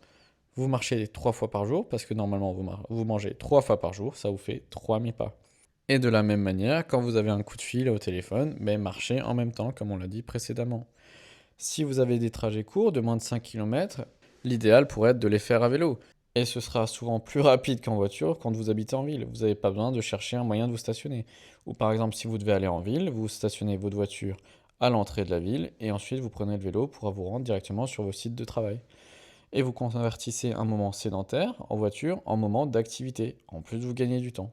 S2: Vous marchez 3 fois par jour, parce que normalement vous mangez 3 fois par jour, ça vous fait 3000 pas. Et de la même manière, quand vous avez un coup de fil au téléphone, marchez en même temps, comme on l'a dit précédemment. Si vous avez des trajets courts de moins de 5 km, l'idéal pourrait être de les faire à vélo. Et ce sera souvent plus rapide qu'en voiture quand vous habitez en ville. Vous n'avez pas besoin de chercher un moyen de vous stationner. Ou par exemple, si vous devez aller en ville, vous stationnez votre voiture à l'entrée de la ville et ensuite vous prenez le vélo pour vous rendre directement sur vos sites de travail. Et vous convertissez un moment sédentaire en voiture en moment d'activité. En plus, vous gagnez du temps.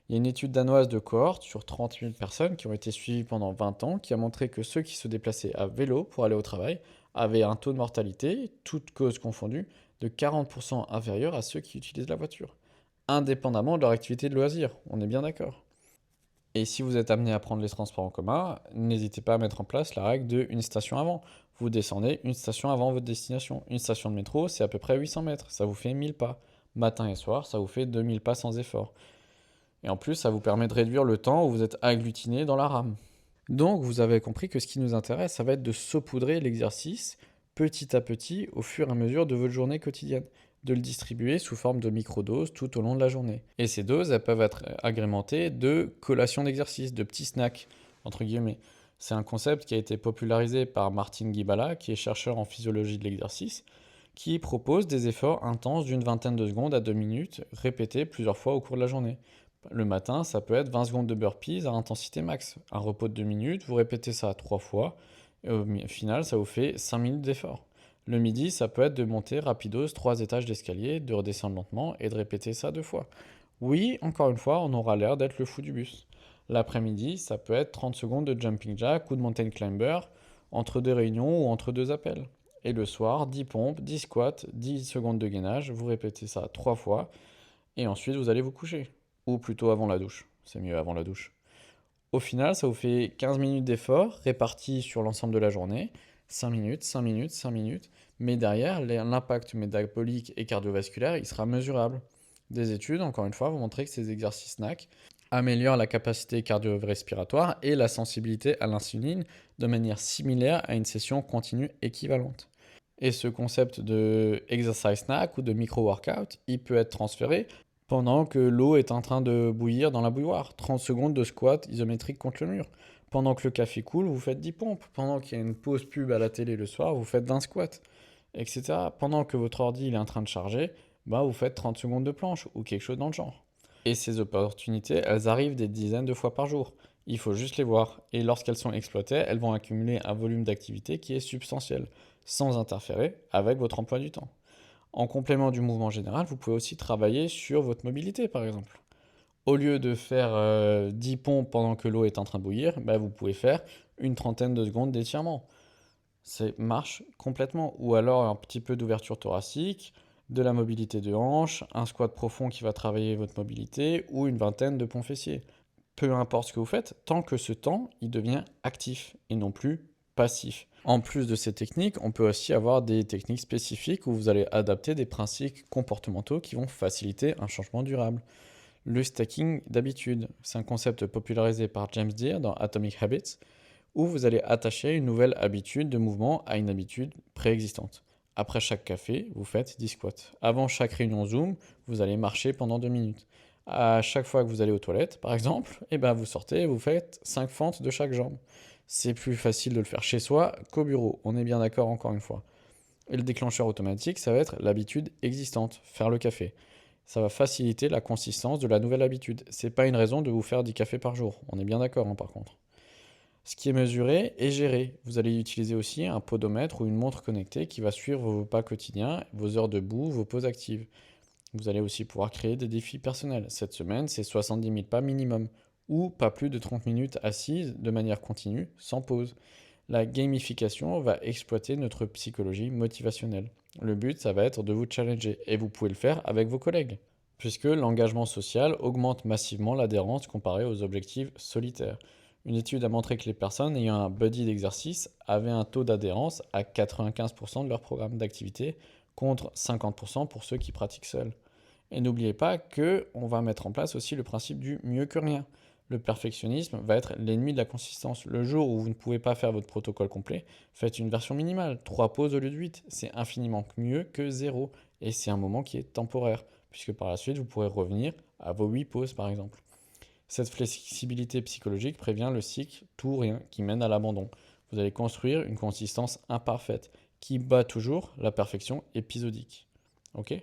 S2: Il y a une étude danoise de cohorte sur 30 000 personnes qui ont été suivies pendant 20 ans qui a montré que ceux qui se déplaçaient à vélo pour aller au travail avaient un taux de mortalité, toutes causes confondues, de 40% inférieur à ceux qui utilisent la voiture, indépendamment de leur activité de loisir, on est bien d'accord. Et si vous êtes amené à prendre les transports en commun, n'hésitez pas à mettre en place la règle de une station avant. Vous descendez une station avant votre destination. Une station de métro, c'est à peu près 800 mètres, ça vous fait 1000 pas. Matin et soir, ça vous fait 2000 pas sans effort. Et en plus, ça vous permet de réduire le temps où vous êtes agglutiné dans la rame. Donc, vous avez compris que ce qui nous intéresse, ça va être de saupoudrer l'exercice petit à petit au fur et à mesure de votre journée quotidienne, de le distribuer sous forme de microdoses tout au long de la journée. Et ces doses, elles peuvent être agrémentées de collations d'exercice, de petits snacks, entre guillemets. C'est un concept qui a été popularisé par Martin Gibala, qui est chercheur en physiologie de l'exercice, qui propose des efforts intenses d'une vingtaine de secondes à 2 minutes, répétés plusieurs fois au cours de la journée. Le matin, ça peut être 20 secondes de burpees à intensité max. Un repos de 2 minutes, vous répétez ça 3 fois, et au final, ça vous fait 5 minutes d'effort. Le midi, ça peut être de monter rapidos 3 étages d'escalier, de redescendre lentement et de répéter ça 2 fois. Oui, encore une fois, on aura l'air d'être le fou du bus. L'après-midi, ça peut être 30 secondes de jumping jack ou de mountain climber entre deux réunions ou entre deux appels. Et le soir, 10 pompes, 10 squats, 10 secondes de gainage. Vous répétez ça 3 fois et ensuite vous allez vous coucher. Ou plutôt avant la douche. C'est mieux avant la douche. Au final, ça vous fait 15 minutes d'effort répartis sur l'ensemble de la journée. 5 minutes, 5 minutes, 5 minutes. Mais derrière, l'impact métabolique et cardiovasculaire, il sera mesurable. Des études, encore une fois, vont montrer que ces exercices NAC améliorent la capacité cardio-respiratoire et la sensibilité à l'insuline de manière similaire à une session continue équivalente. Et ce concept de exercise snack ou de micro-workout, il peut être transféré pendant que l'eau est en train de bouillir dans la bouilloire. 30 secondes de squat isométrique contre le mur. Pendant que le café coule, vous faites 10 pompes. Pendant qu'il y a une pause pub à la télé le soir, vous faites 20 squats, etc. Pendant que votre ordi il est en train de charger, vous faites 30 secondes de planche ou quelque chose dans le genre. Et ces opportunités, elles arrivent des dizaines de fois par jour. Il faut juste les voir. Et lorsqu'elles sont exploitées, elles vont accumuler un volume d'activité qui est substantiel, sans interférer avec votre emploi du temps. En complément du mouvement général, vous pouvez aussi travailler sur votre mobilité, par exemple. Au lieu de faire 10 pompes pendant que l'eau est en train de bouillir, vous pouvez faire une trentaine de secondes d'étirement. Ça marche complètement. Ou alors un petit peu d'ouverture thoracique, de la mobilité de hanche, un squat profond qui va travailler votre mobilité, ou une vingtaine de pompes fessiers. Peu importe ce que vous faites, tant que ce temps, il devient actif et non plus passif. En plus de ces techniques, on peut aussi avoir des techniques spécifiques où vous allez adapter des principes comportementaux qui vont faciliter un changement durable. Le stacking d'habitude, c'est un concept popularisé par James Clear dans Atomic Habits, où vous allez attacher une nouvelle habitude de mouvement à une habitude préexistante. Après chaque café, vous faites 10 squats. Avant chaque réunion Zoom, vous allez marcher pendant 2 minutes. À chaque fois que vous allez aux toilettes, par exemple, vous sortez et vous faites 5 fentes de chaque jambe. C'est plus facile de le faire chez soi qu'au bureau, on est bien d'accord encore une fois. Et le déclencheur automatique, ça va être l'habitude existante, faire le café. Ça va faciliter la consistance de la nouvelle habitude. C'est pas une raison de vous faire 10 cafés par jour, on est bien d'accord par contre. Ce qui est mesuré est géré. Vous allez utiliser aussi un podomètre ou une montre connectée qui va suivre vos pas quotidiens, vos heures debout, vos pauses actives. Vous allez aussi pouvoir créer des défis personnels. Cette semaine, c'est 70 000 pas minimum, ou pas plus de 30 minutes assises de manière continue, sans pause. La gamification va exploiter notre psychologie motivationnelle. Le but, ça va être de vous challenger, et vous pouvez le faire avec vos collègues, puisque l'engagement social augmente massivement l'adhérence comparé aux objectifs solitaires. Une étude a montré que les personnes ayant un buddy d'exercice avaient un taux d'adhérence à 95% de leur programme d'activité, contre 50% pour ceux qui pratiquent seuls. Et n'oubliez pas qu'on va mettre en place aussi le principe du mieux que rien. Le perfectionnisme va être l'ennemi de la consistance. Le jour où vous ne pouvez pas faire votre protocole complet, faites une version minimale, 3 pauses au lieu de 8. C'est infiniment mieux que 0. Et c'est un moment qui est temporaire, puisque par la suite, vous pourrez revenir à vos 8 pauses par exemple. Cette flexibilité psychologique prévient le cycle tout ou rien qui mène à l'abandon. Vous allez construire une consistance imparfaite qui bat toujours la perfection épisodique. Ok ?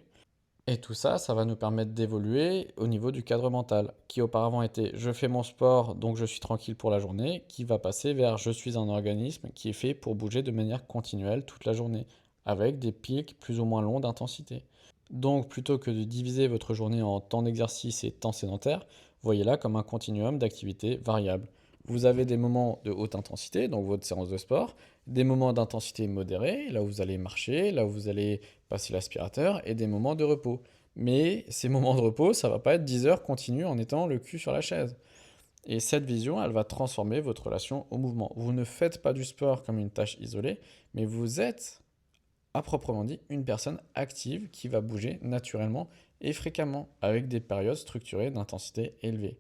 S2: Et tout ça, ça va nous permettre d'évoluer au niveau du cadre mental, qui auparavant était je fais mon sport donc je suis tranquille pour la journée, qui va passer vers je suis un organisme qui est fait pour bouger de manière continuelle toute la journée, avec des pics plus ou moins longs d'intensité. Donc plutôt que de diviser votre journée en temps d'exercice et temps sédentaire, voyez-la comme un continuum d'activités variables. Vous avez des moments de haute intensité, donc votre séance de sport, des moments d'intensité modérée, là où vous allez marcher, là où vous allez passer l'aspirateur, et des moments de repos. Mais ces moments de repos, ça va pas être 10 heures continues en étant le cul sur la chaise. Et cette vision, elle va transformer votre relation au mouvement. Vous ne faites pas du sport comme une tâche isolée, mais vous êtes, à proprement dit, une personne active qui va bouger naturellement et fréquemment, avec des périodes structurées d'intensité élevée.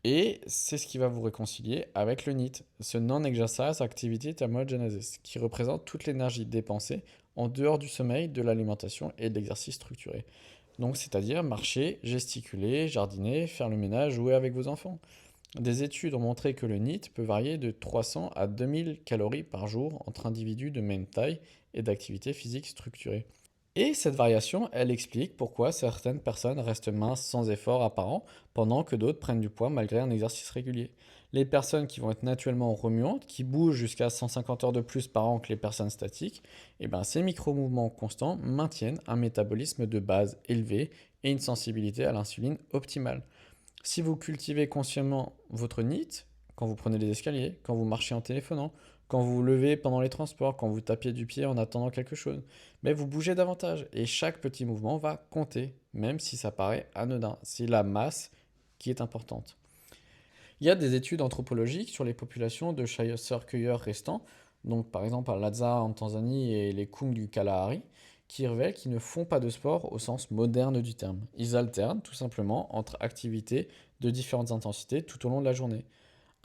S2: Et c'est ce qui va vous réconcilier avec le NEAT, ce Non-Exercise Activity Thermogenesis, qui représente toute l'énergie dépensée en dehors du sommeil, de l'alimentation et de l'exercice structuré. Donc, c'est-à-dire marcher, gesticuler, jardiner, faire le ménage, jouer avec vos enfants. Des études ont montré que le NEAT peut varier de 300 à 2000 calories par jour entre individus de même taille et d'activité physique structurée. Et cette variation, elle explique pourquoi certaines personnes restent minces sans effort apparent, pendant que d'autres prennent du poids malgré un exercice régulier. Les personnes qui vont être naturellement remuantes, qui bougent jusqu'à 150 heures de plus par an que les personnes statiques, ces micro-mouvements constants maintiennent un métabolisme de base élevé et une sensibilité à l'insuline optimale. Si vous cultivez consciemment votre NEAT, quand vous prenez les escaliers, quand vous marchez en téléphonant, quand vous vous levez pendant les transports, quand vous tapiez du pied en attendant quelque chose, mais vous bougez davantage et chaque petit mouvement va compter, même si ça paraît anodin. C'est la masse qui est importante. Il y a des études anthropologiques sur les populations de chasseurs-cueilleurs restants, donc par exemple à Lhasa en Tanzanie et les Kung du Kalahari, qui révèlent qu'ils ne font pas de sport au sens moderne du terme. Ils alternent tout simplement entre activités de différentes intensités tout au long de la journée.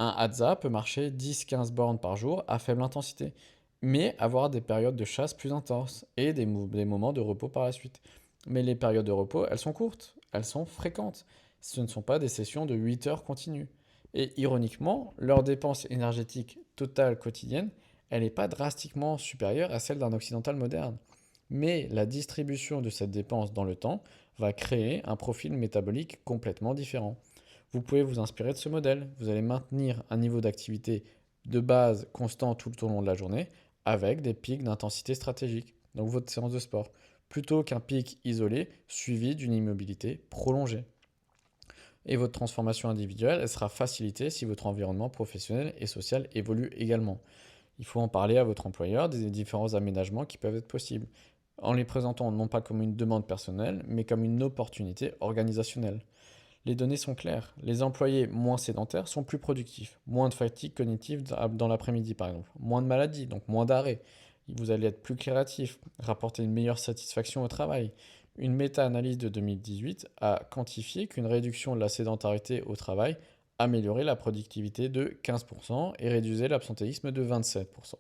S2: Un Hadza peut marcher 10-15 bornes par jour à faible intensité, mais avoir des périodes de chasse plus intenses et des moments de repos par la suite. Mais les périodes de repos, elles sont courtes, elles sont fréquentes. Ce ne sont pas des sessions de 8 heures continues. Et ironiquement, leur dépense énergétique totale quotidienne, elle n'est pas drastiquement supérieure à celle d'un occidental moderne. Mais la distribution de cette dépense dans le temps va créer un profil métabolique complètement différent. Vous pouvez vous inspirer de ce modèle. Vous allez maintenir un niveau d'activité de base constant tout au long de la journée avec des pics d'intensité stratégique, donc votre séance de sport, plutôt qu'un pic isolé suivi d'une immobilité prolongée. Et votre transformation individuelle, elle sera facilitée si votre environnement professionnel et social évolue également. Il faut en parler à votre employeur des différents aménagements qui peuvent être possibles, en les présentant non pas comme une demande personnelle, mais comme une opportunité organisationnelle. Les données sont claires. Les employés moins sédentaires sont plus productifs, moins de fatigue cognitive dans l'après-midi par exemple, moins de maladies, donc moins d'arrêts. Vous allez être plus créatif, rapporter une meilleure satisfaction au travail. Une méta-analyse de 2018 a quantifié qu'une réduction de la sédentarité au travail améliorait la productivité de 15% et réduisait l'absentéisme de 27%.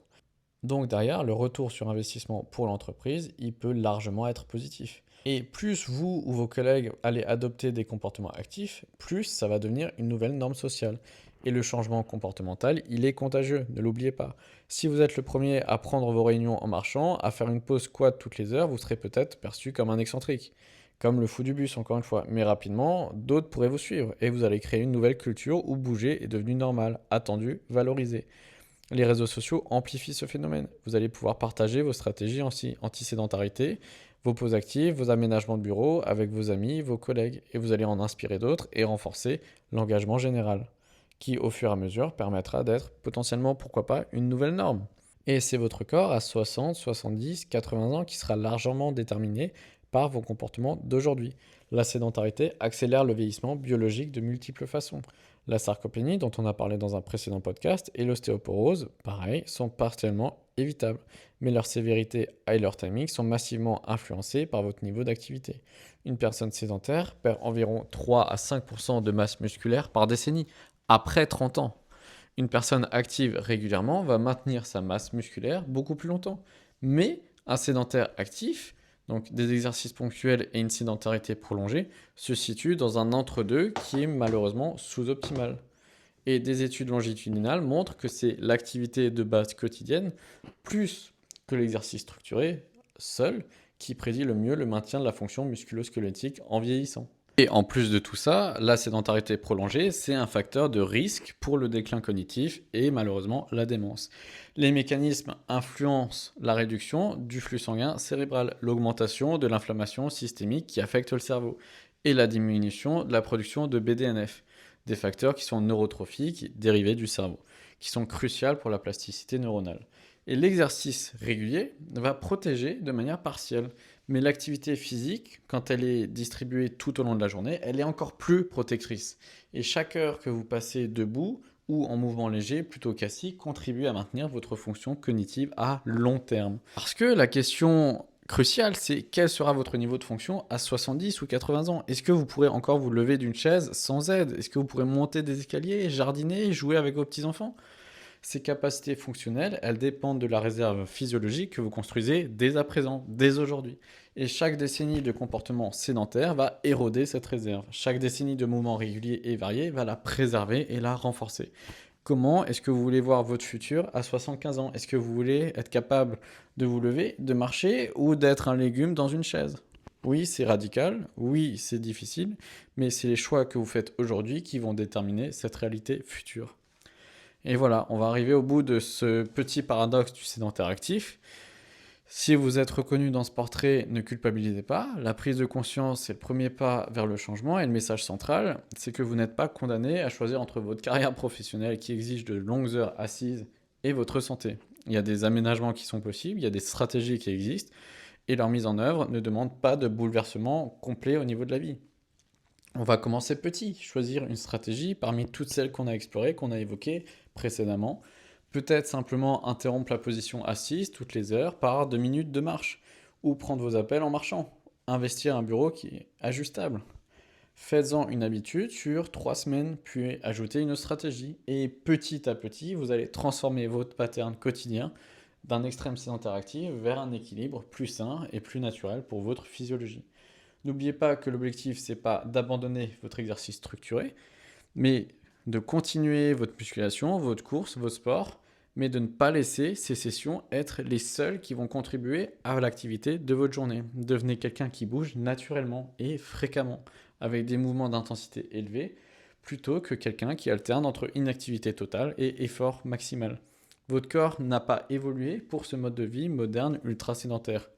S2: Donc derrière, le retour sur investissement pour l'entreprise, il peut largement être positif. Et plus vous ou vos collègues allez adopter des comportements actifs, plus ça va devenir une nouvelle norme sociale. Et le changement comportemental, il est contagieux, ne l'oubliez pas. Si vous êtes le premier à prendre vos réunions en marchant, à faire une pause quad toutes les heures, vous serez peut-être perçu comme un excentrique, comme le fou du bus encore une fois. Mais rapidement, d'autres pourraient vous suivre et vous allez créer une nouvelle culture où bouger est devenu normal, attendu, valorisé. Les réseaux sociaux amplifient ce phénomène. Vous allez pouvoir partager vos stratégies anti-sédentarité, vos pauses actives, vos aménagements de bureau avec vos amis, vos collègues, et vous allez en inspirer d'autres et renforcer l'engagement général, qui au fur et à mesure permettra d'être potentiellement, pourquoi pas, une nouvelle norme. Et c'est votre corps à 60, 70, 80 ans qui sera largement déterminé par vos comportements d'aujourd'hui. La sédentarité accélère le vieillissement biologique de multiples façons. La sarcopénie, dont on a parlé dans un précédent podcast, et l'ostéoporose, pareil, sont partiellement évitables. Mais leur sévérité et leur timing sont massivement influencés par votre niveau d'activité. Une personne sédentaire perd environ 3 à 5% de masse musculaire par décennie, après 30 ans. Une personne active régulièrement va maintenir sa masse musculaire beaucoup plus longtemps. Mais un sédentaire actif, donc des exercices ponctuels et une sédentarité prolongée, se situe dans un entre-deux qui est malheureusement sous-optimal. Et des études longitudinales montrent que c'est l'activité de base quotidienne, plus que l'exercice structuré, seul, qui prédit le mieux le maintien de la fonction musculo-squelettique en vieillissant. Et en plus de tout ça, la sédentarité prolongée, c'est un facteur de risque pour le déclin cognitif et malheureusement la démence. Les mécanismes influencent la réduction du flux sanguin cérébral, l'augmentation de l'inflammation systémique qui affecte le cerveau et la diminution de la production de BDNF, des facteurs qui sont neurotrophiques dérivés du cerveau, qui sont cruciaux pour la plasticité neuronale. Et l'exercice régulier va protéger de manière partielle. Mais l'activité physique, quand elle est distribuée tout au long de la journée, elle est encore plus protectrice. Et chaque heure que vous passez debout ou en mouvement léger plutôt qu'assis contribue à maintenir votre fonction cognitive à long terme. Parce que la question cruciale, c'est quel sera votre niveau de fonction à 70 ou 80 ans? Est-ce que vous pourrez encore vous lever d'une chaise sans aide? Est-ce que vous pourrez monter des escaliers, jardiner, jouer avec vos petits-enfants? Ces capacités fonctionnelles, elles dépendent de la réserve physiologique que vous construisez dès à présent, dès aujourd'hui. Et chaque décennie de comportement sédentaire va éroder cette réserve. Chaque décennie de mouvements réguliers et variés va la préserver et la renforcer. Comment est-ce que vous voulez voir votre futur à 75 ans? Est-ce que vous voulez être capable de vous lever, de marcher ou d'être un légume dans une chaise? Oui, c'est radical, oui, c'est difficile, mais c'est les choix que vous faites aujourd'hui qui vont déterminer cette réalité future. Et voilà, on va arriver au bout de ce petit paradoxe du sédentaire actif. Si vous êtes reconnu dans ce portrait, ne culpabilisez pas. La prise de conscience, c'est le premier pas vers le changement et le message central, c'est que vous n'êtes pas condamné à choisir entre votre carrière professionnelle qui exige de longues heures assises et votre santé. Il y a des aménagements qui sont possibles, il y a des stratégies qui existent et leur mise en œuvre ne demande pas de bouleversement complet au niveau de la vie. On va commencer petit, choisir une stratégie parmi toutes celles qu'on a explorées, qu'on a évoquées précédemment. Peut-être simplement interrompre la position assise toutes les heures par 2 minutes de marche, ou prendre vos appels en marchant. Investir un bureau qui est ajustable. Faites-en une habitude sur 3 semaines, puis ajoutez une autre stratégie. Et petit à petit, vous allez transformer votre pattern quotidien d'un extrême sédentaire actif vers un équilibre plus sain et plus naturel pour votre physiologie. N'oubliez pas que l'objectif, c'est pas d'abandonner votre exercice structuré, mais de continuer votre musculation, votre course, vos sports, mais de ne pas laisser ces sessions être les seules qui vont contribuer à l'activité de votre journée. Devenez quelqu'un qui bouge naturellement et fréquemment, avec des mouvements d'intensité élevés, plutôt que quelqu'un qui alterne entre inactivité totale et effort maximal. Votre corps n'a pas évolué pour ce mode de vie moderne ultra sédentaire.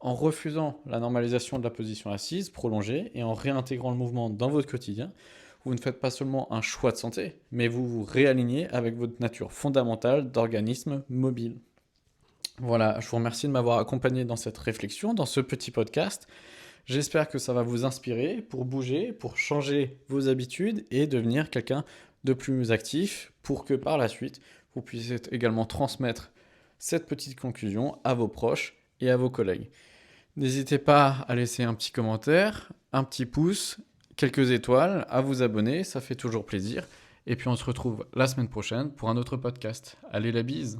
S2: En refusant la normalisation de la position assise prolongée et en réintégrant le mouvement dans votre quotidien, vous ne faites pas seulement un choix de santé, mais vous vous réalignez avec votre nature fondamentale d'organisme mobile. Voilà, je vous remercie de m'avoir accompagné dans cette réflexion, dans ce petit podcast. J'espère que ça va vous inspirer pour bouger, pour changer vos habitudes et devenir quelqu'un de plus actif pour que par la suite, vous puissiez également transmettre cette petite conclusion à vos proches et à vos collègues. N'hésitez pas à laisser un petit commentaire, un petit pouce, quelques étoiles, à vous abonner, ça fait toujours plaisir. Et puis on se retrouve la semaine prochaine pour un autre podcast. Allez, la bise!